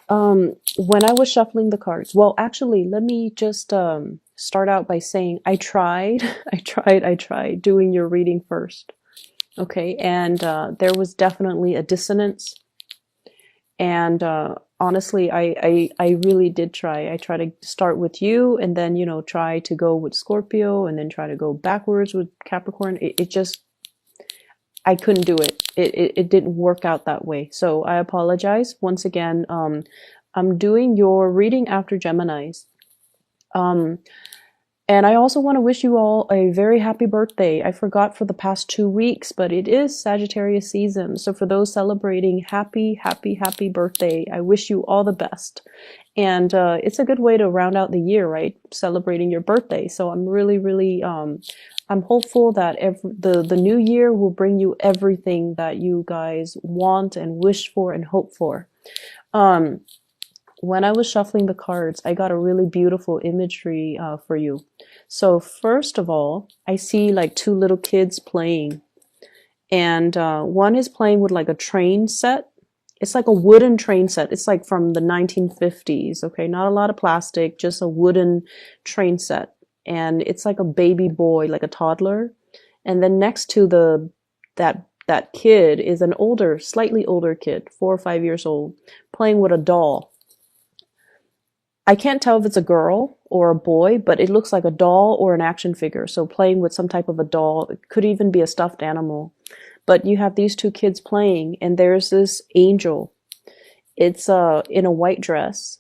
When I was shuffling the cards, well, actually, let me just start out by saying I tried, I tried doing your reading first. Okay, and there was definitely a dissonance. And honestly, I really did try. I tried to start with you and then, you know, try to go with Scorpio and then try to go backwards with Capricorn. It just, I couldn't do it. It didn't work out that way. So I apologize. Once again, I'm doing your reading after Geminis. Um, and I also want to wish you all a very happy birthday. I forgot for the past 2 weeks, but it is Sagittarius season. So for those celebrating, happy birthday. I wish you all the best. And it's a good way to round out the year, right? Celebrating your birthday. So I'm really, I'm hopeful that the new year will bring you everything that you guys want and wish for and hope for. Um, when I was shuffling the cards, I got a really beautiful imagery for you. So first of all, I see like two little kids playing, and one is playing with like a train set. It's like a wooden train set. It's like from the 1950s. Okay, not a lot of plastic, just a wooden train set, and it's like a baby boy, like a toddler. And then next to that kid is an older, slightly older kid, 4 or 5 years old, playing with a doll. I can't tell if it's a girl or a boy, but it looks like a doll or an action figure. So playing with some type of a doll. It could even be a stuffed animal. But you have these two kids playing, and there's this angel. It's in a white dress,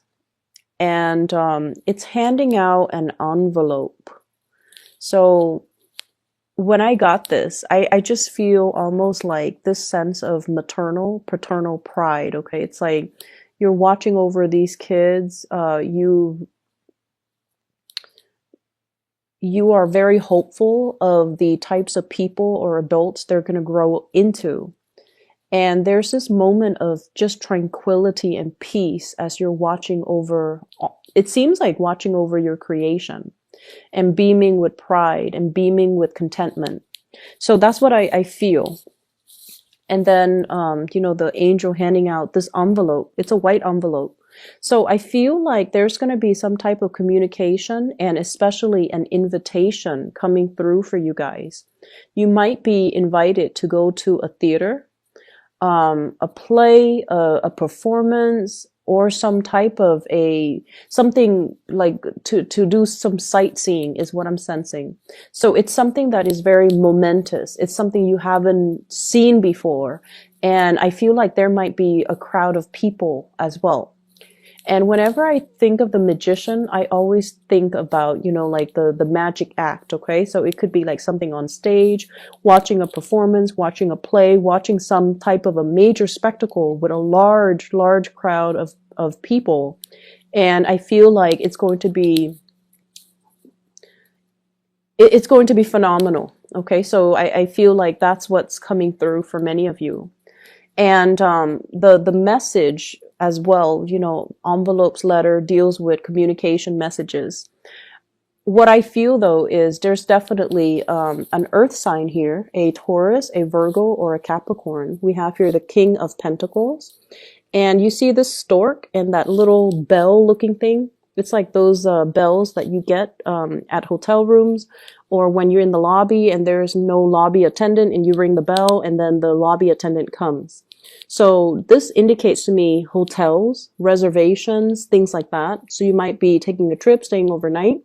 and it's handing out an envelope. So when I got this, I just feel almost like this sense of maternal, paternal pride. Okay, it's like you're watching over these kids. You are very hopeful of the types of people or adults they're going to grow into. And there's this moment of just tranquility and peace as you're watching over, it seems like watching over your creation and beaming with pride and beaming with contentment. So that's what I feel. And then, you know, the angel handing out this envelope. It's a white envelope. So I feel like there's going to be some type of communication and especially an invitation coming through for you guys. You might be invited to go to a theater, a play, a performance, or some type of something like to do some sightseeing is what I'm sensing. So it's something that is very momentous. It's something you haven't seen before. And I feel like there might be a crowd of people as well. And whenever I think of the magician, I always think about, you know, like the magic act, okay? So it could be like something on stage, watching a performance, watching a play, watching some type of a major spectacle with a large crowd of people. And I feel like it's going to be phenomenal, okay? So I feel like that's what's coming through for many of you. And the message as well, you know, envelopes letter deals with communication messages. What I feel though is there's definitely an earth sign here, a Taurus, a Virgo, or a Capricorn. We have here the King of Pentacles. And you see this stork and that little bell looking thing. It's like those bells that you get at hotel rooms, or when you're in the lobby and there's no lobby attendant and you ring the bell and then the lobby attendant comes. So this indicates to me hotels, reservations, things like that. So you might be taking a trip, staying overnight.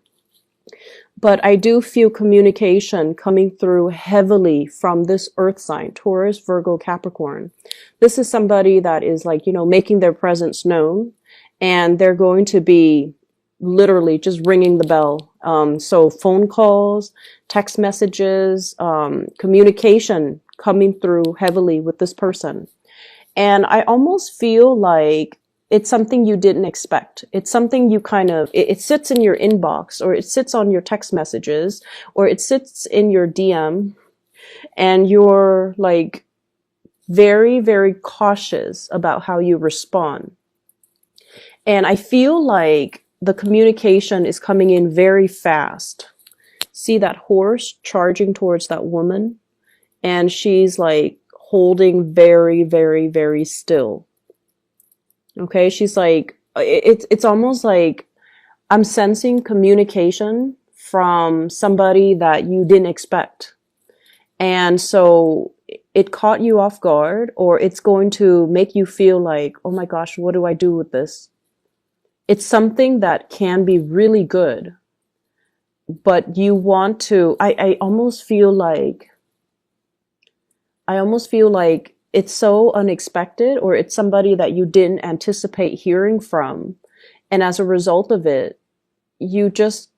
But I do feel communication coming through heavily from this earth sign, Taurus, Virgo, Capricorn. This is somebody that is like, you know, making their presence known, and they're going to be literally just ringing the bell. So phone calls, text messages, communication coming through heavily with this person. And I almost feel like it's something you didn't expect. It's something you kind of, it sits in your inbox, or it sits on your text messages, or it sits in your DM, and you're like very cautious about how you respond. And I feel like the communication is coming in very fast. See that horse charging towards that woman? And she's like holding very still. Okay, she's like, it's almost like I'm sensing communication from somebody that you didn't expect. And so it caught you off guard, or it's going to make you feel like, oh my gosh, what do I do with this? It's something that can be really good, but you want to, I almost feel like it's so unexpected, or it's somebody that you didn't anticipate hearing from. And as a result of it, you just,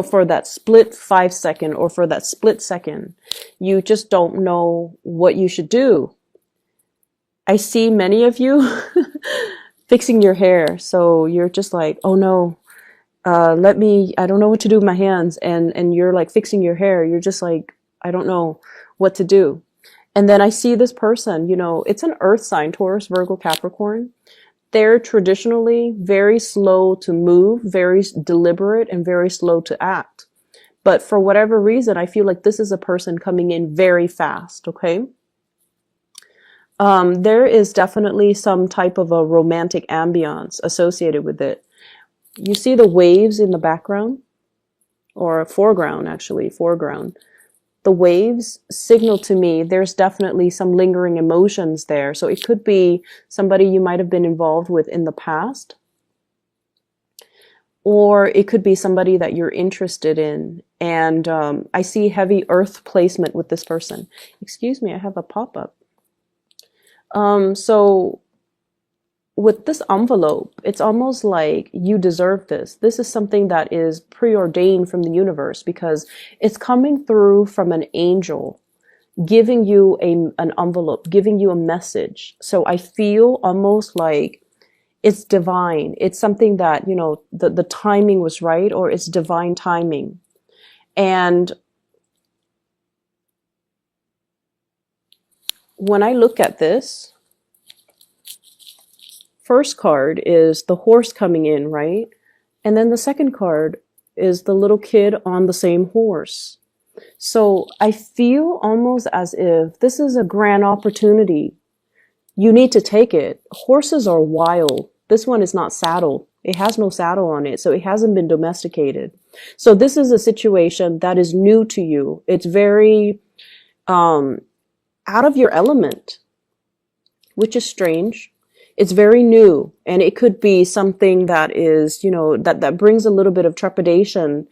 for that split 5 second, or for that split second, you just don't know what you should do. I see many of you fixing your hair. So you're just like, oh no, I don't know what to do with my hands. And you're like fixing your hair. You're just like, I don't know what to do. And then I see this person, it's an earth sign, Taurus, Virgo, Capricorn. They're traditionally very slow to move, very deliberate, and very slow to act. But for whatever reason, I feel like this is a person coming in very fast, okay? There is definitely some type of a romantic ambiance associated with it. You see the waves in the background, or foreground, actually, foreground. The waves signal to me there's definitely some lingering emotions there. So it could be somebody you might have been involved with in the past, or it could be somebody that you're interested in. And I see heavy earth placement with this person. Excuse me, I have a pop-up. So with this envelope, it's almost like you deserve this. This is something that is preordained from the universe, because it's coming through from an angel giving you an envelope, giving you a message. So I feel almost like it's divine. It's something that, the timing was right, or it's divine timing. And when I look at this, first card is the horse coming in, right? And then the second card is the little kid on the same horse. So I feel almost as if this is a grand opportunity. You need to take it. Horses are wild. This one is not saddled. It has no saddle on it, so it hasn't been domesticated. So this is a situation that is new to you. It's very out of your element, which is strange. It's very new, and it could be something that is, that brings a little bit of trepidation,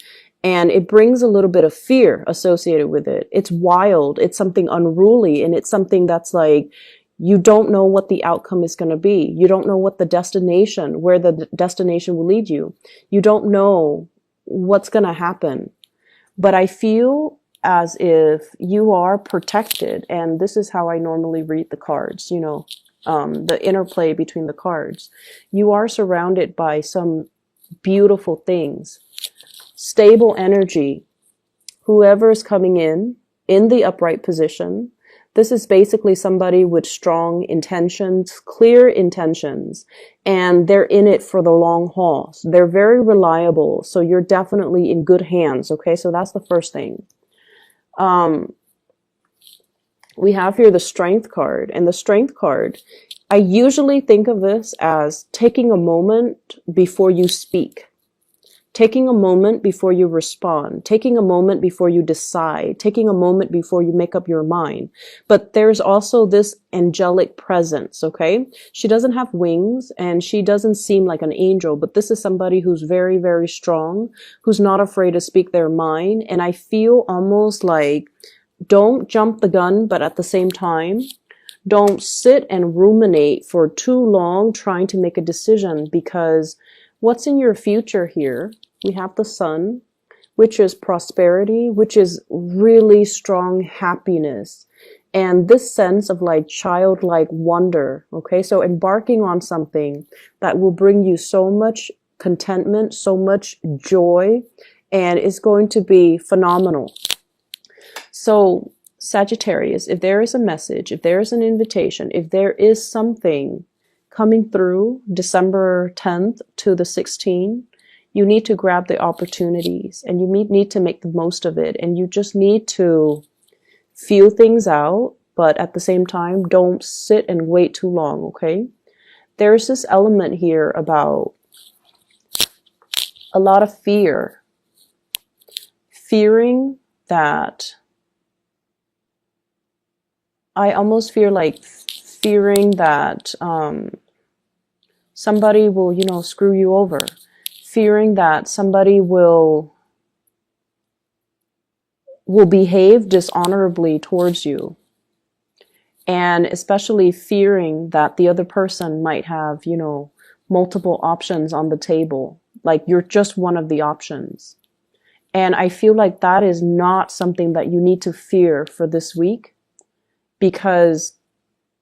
and it brings a little bit of fear associated with it. It's wild. It's something unruly, and it's something that's like, you don't know what the outcome is going to be. You don't know what the destination, where the destination will lead you. You don't know what's going to happen. But I feel as if you are protected, and this is how I normally read the cards, the interplay between the cards. You are surrounded by some beautiful things, stable energy. Whoever is coming in the upright position, this is basically somebody with strong intentions, clear intentions, and they're in it for the long haul. They're very reliable, so you're definitely in good hands, okay? So that's the first thing. We have here the Strength card, and the Strength card, I usually think of this as taking a moment before you speak, taking a moment before you respond, taking a moment before you decide, taking a moment before you make up your mind. But there's also this angelic presence, okay? She doesn't have wings, and she doesn't seem like an angel, but this is somebody who's very, very strong, who's not afraid to speak their mind. And I feel almost like, don't jump the gun, but at the same time, don't sit and ruminate for too long trying to make a decision, because what's in your future here? We have the Sun, which is prosperity, which is really strong happiness, and this sense of like childlike wonder, okay? So embarking on something that will bring you so much contentment, so much joy, and it's going to be phenomenal. So Sagittarius, if there is a message, if there is an invitation, if there is something coming through December 10th to the 16th, you need to grab the opportunities, and you need to make the most of it. And you just need to feel things out, but at the same time, don't sit and wait too long, okay? there's this element here about a lot of fear. Fearing that, I almost feel like fearing that somebody will, you know, screw you over. Fearing that somebody will behave dishonorably towards you. And especially fearing that the other person might have, you know, multiple options on the table. Like you're just one of the options. And I feel like that is not something that you need to fear for this week, because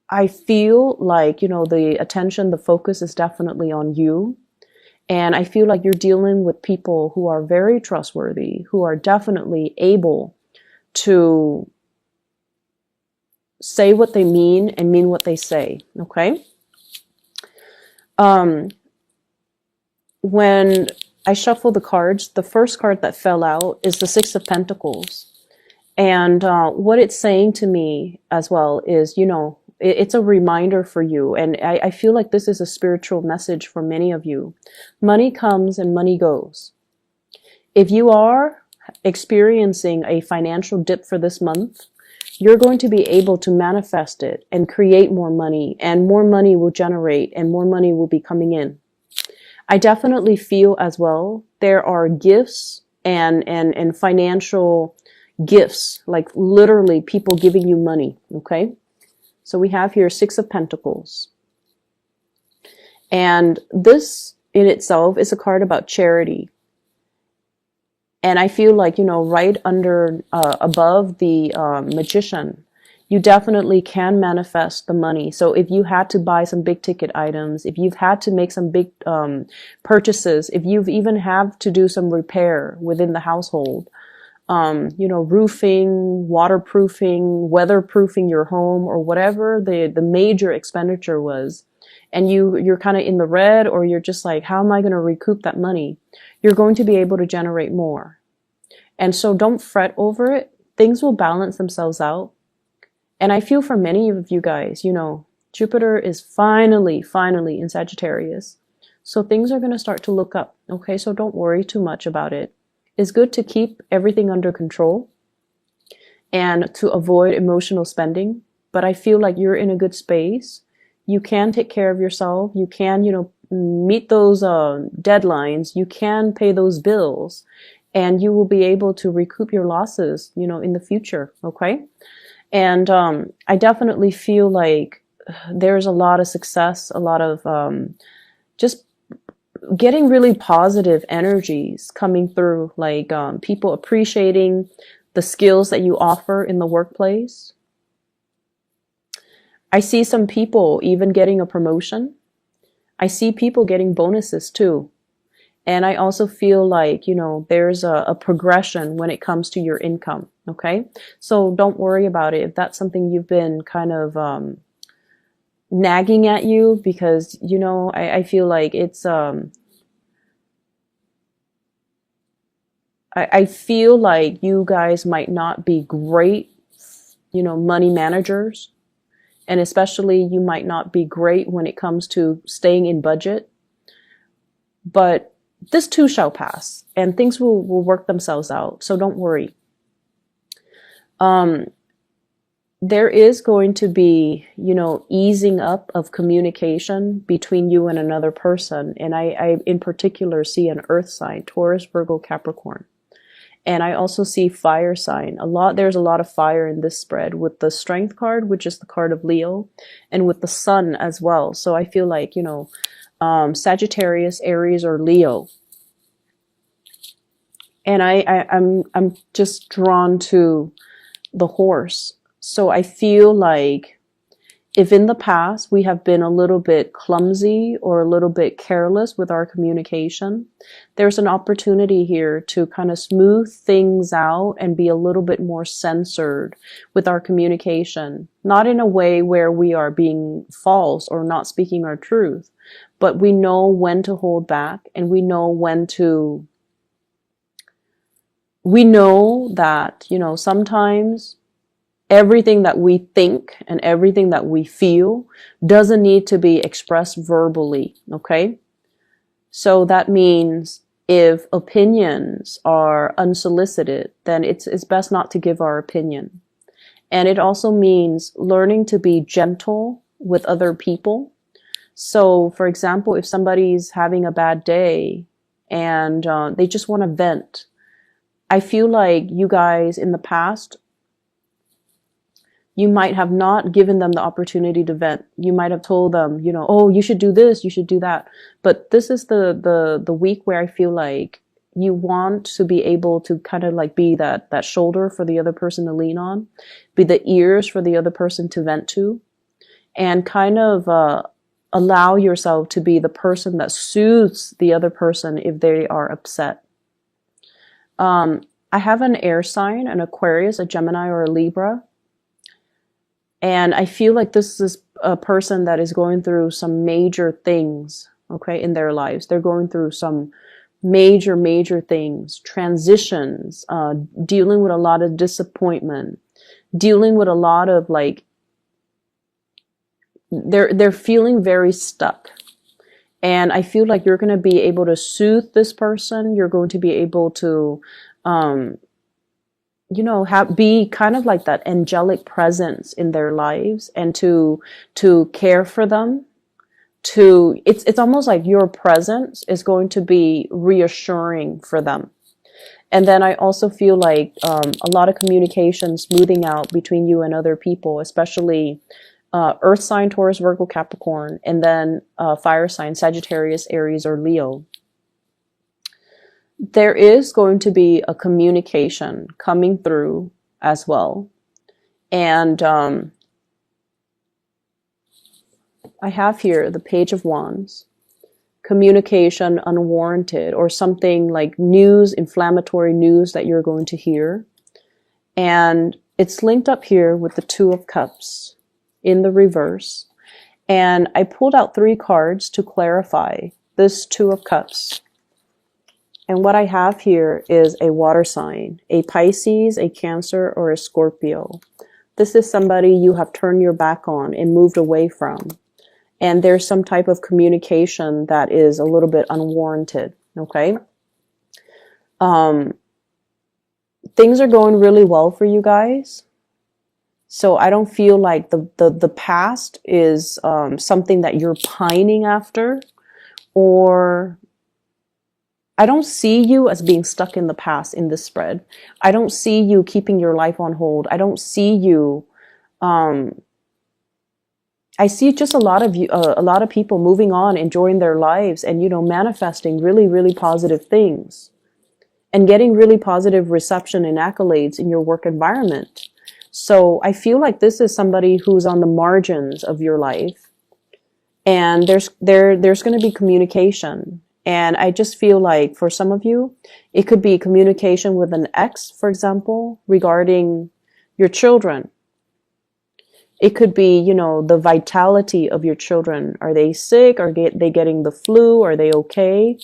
I feel like, you know, the attention, the focus is definitely on you. And I feel like you're dealing with people who are very trustworthy, who are definitely able to say what they mean and mean what they say. Okay. When I shuffle the cards, the first card that fell out is the Six of Pentacles. And what it's saying to me as well is, you know, it's a reminder for you. And I feel like this is a spiritual message for many of you. Money comes and money goes. If you are experiencing a financial dip for this month, you're going to be able to manifest it and create more money, and more money will generate and more money will be coming in. I definitely feel as well there are gifts and financial gifts, like literally people giving you money. Okay. So we have here Six of Pentacles. And this in itself is a card about charity. And I feel like, you know, right under, above the Magician, you definitely can manifest the money. So if you had to buy some big ticket items, if you've had to make some big purchases, if you've even have to do some repair within the household, you know, roofing, waterproofing, weatherproofing your home, or whatever the major expenditure was, and you're kind of in the red, or you're just like, how am I going to recoup that money? You're going to be able to generate more. And so don't fret over it. Things will balance themselves out. And I feel for many of you guys, you know, Jupiter is finally in Sagittarius. So things are going to start to look up. Okay, so don't worry too much about it. It's good to keep everything under control and to avoid emotional spending. But I feel like you're in a good space. You can take care of yourself. You can, you know, meet those deadlines. You can pay those bills, and you will be able to recoup your losses, you know, in the future. Okay. And I definitely feel like there's a lot of success, a lot of just getting really positive energies coming through, like people appreciating the skills that you offer in the workplace. I see some people even getting a promotion. I see people getting bonuses too. And I also feel like, you know, there's a progression when it comes to your income. Okay. So don't worry about it if that's something you've been kind of nagging at you, because, you know, I feel like it's, I feel like you guys might not be great, you know, money managers. And especially you might not be great when it comes to staying in budget. But this too shall pass, and things will work themselves out. So don't worry. There is going to be, you know, easing up of communication between you and another person. And I in particular see an earth sign, Taurus, Virgo, Capricorn. And I also see fire sign. There's a lot of fire in this spread, with the Strength card, which is the card of Leo, and with the Sun as well. So I feel like, you know, Sagittarius, Aries, or Leo. And I'm just drawn to the Horse. So I feel like if in the past we have been a little bit clumsy or a little bit careless with our communication, there's an opportunity here to kind of smooth things out and be a little bit more censored with our communication. Not in a way where we are being false or not speaking our truth, but we know when to hold back, and we know that, you know, sometimes Everything that we think and everything that we feel doesn't need to be expressed verbally, okay? So that means if opinions are unsolicited, then it's best not to give our opinion. And it also means learning to be gentle with other people. So, for example, if somebody's having a bad day and they just want to vent, I feel like you guys in the past, you might have not given them the opportunity to vent. You might have told them, you know, oh, you should do this, you should do that. But this is the week where I feel like you want to be able to kind of like be that shoulder for the other person to lean on, be the ears for the other person to vent to, and kind of allow yourself to be the person that soothes the other person if they are upset. I have an air sign, an Aquarius, a Gemini, or a Libra. And I feel like this is a person that is going through some major things, okay, in their lives. They're going through some major things, transitions, dealing with a lot of disappointment, dealing with a lot of like, they're feeling very stuck. And I feel like you're going to be able to soothe this person. You're going to be able to, you know, be kind of like that angelic presence in their lives, and to care for them. It's almost like your presence is going to be reassuring for them. And then I also feel like a lot of communication smoothing out between you and other people, especially Earth sign, Taurus, Virgo, Capricorn, and then fire sign, Sagittarius, Aries, or Leo. There is going to be a communication coming through as well. And I have here the Page of Wands, communication unwarranted, or something like news, inflammatory news that you're going to hear. And it's linked up here with the Two of Cups in the reverse. And I pulled out 3 cards to clarify this Two of Cups. And what I have here is a water sign, a Pisces, a Cancer, or a Scorpio. This is somebody you have turned your back on and moved away from. And there's some type of communication that is a little bit unwarranted, okay? Things are going really well for you guys. So I don't feel like the past is something that you're pining after, or I don't see you as being stuck in the past in this spread. I don't see you keeping your life on hold. I don't see you, I see just a lot of people moving on, enjoying their lives, and, you know, manifesting really positive things and getting really positive reception and accolades in your work environment. So I feel like this is somebody who's on the margins of your life, and there's going to be communication. And I just feel like for some of you, it could be communication with an ex, for example, regarding your children. It could be, you know, the vitality of your children. Are they sick? Are they getting the flu? Are they okay?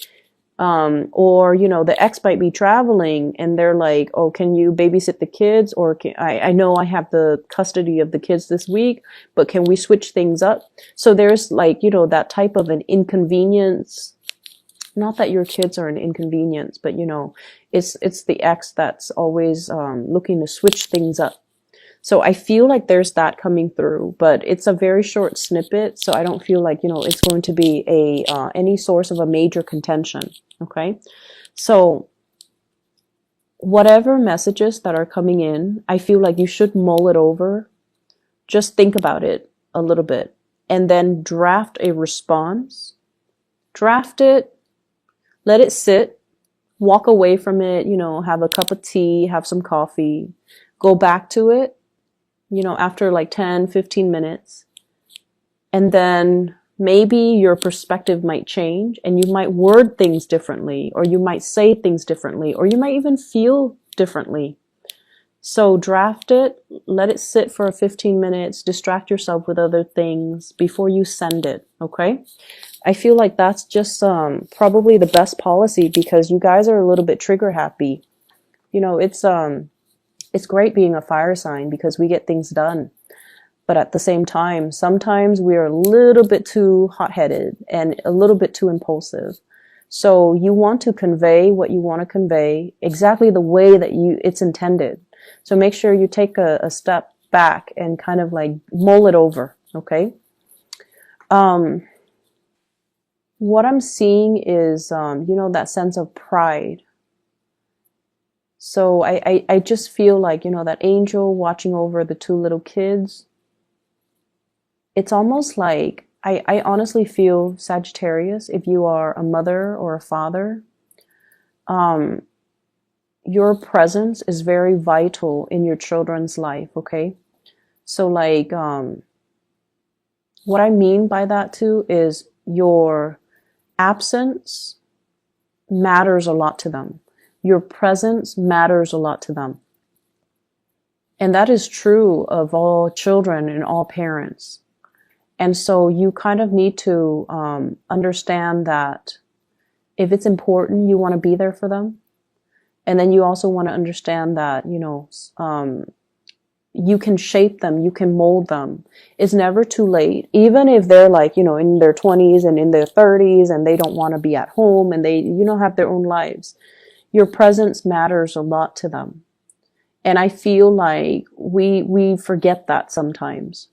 Or, you know, the ex might be traveling and they're like, oh, can you babysit the kids? Or I know I have the custody of the kids this week, but can we switch things up? So there's like, you know, that type of an inconvenience. Not that your kids are an inconvenience, but, you know, it's the ex that's always looking to switch things up. So I feel like there's that coming through, but it's a very short snippet. So I don't feel like, you know, it's going to be any source of a major contention. Okay. So whatever messages that are coming in, I feel like you should mull it over. Just think about it a little bit and then draft a response. Draft it. Let it sit, walk away from it, you know, have a cup of tea, have some coffee, go back to it, you know, after like 10, 15 minutes. And then maybe your perspective might change and you might word things differently, or you might say things differently, or you might even feel differently. So draft it, let it sit for 15 minutes, distract yourself with other things before you send it, okay? I feel like that's just probably the best policy, because you guys are a little bit trigger happy. You know, it's it's great being a fire sign because we get things done. But at the same time, sometimes we are a little bit too hot-headed and a little bit too impulsive. So you want to convey what you want to convey exactly the way that it's intended. So make sure you take a step back and kind of like mull it over, okay? What I'm seeing is, that sense of pride. So I just feel like, that angel watching over the two little kids. It's almost like, I honestly feel, Sagittarius, if you are a mother or a father, your presence is very vital in your children's life, okay? So like, what I mean by that too is your absence matters a lot to them. Your presence matters a lot to them. And that is true of all children and all parents. And so you kind of need to understand that if it's important, you want to be there for them. And then you also want to understand that, you can shape them, you can mold them. It's never too late. Even if they're like, in their 20s and in their 30s and they don't want to be at home and they, have their own lives. Your presence matters a lot to them. And I feel like we forget that sometimes.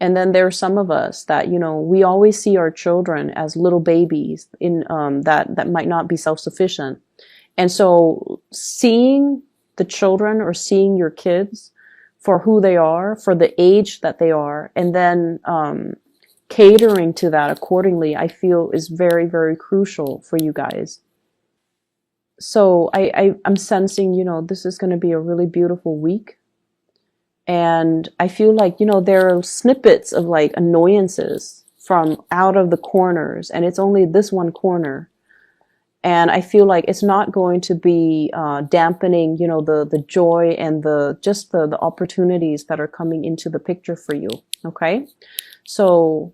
And then there are some of us that, we always see our children as little babies in that might not be self-sufficient. And so seeing the children or seeing your kids for who they are, for the age that they are, and then catering to that accordingly, I feel is very, very crucial for you guys. So I'm sensing, this is going to be a really beautiful week. And I feel like, there are snippets of like annoyances from out of the corners, and it's only this one corner. And I feel like it's not going to be dampening, the joy and the opportunities that are coming into the picture for you. Okay. So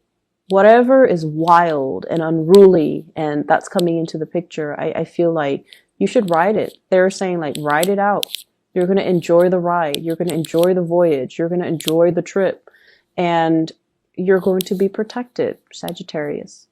whatever is wild and unruly and that's coming into the picture, I feel like you should ride it. They're saying like, ride it out. You're going to enjoy the ride. You're going to enjoy the voyage. You're going to enjoy the trip. And you're going to be protected, Sagittarius.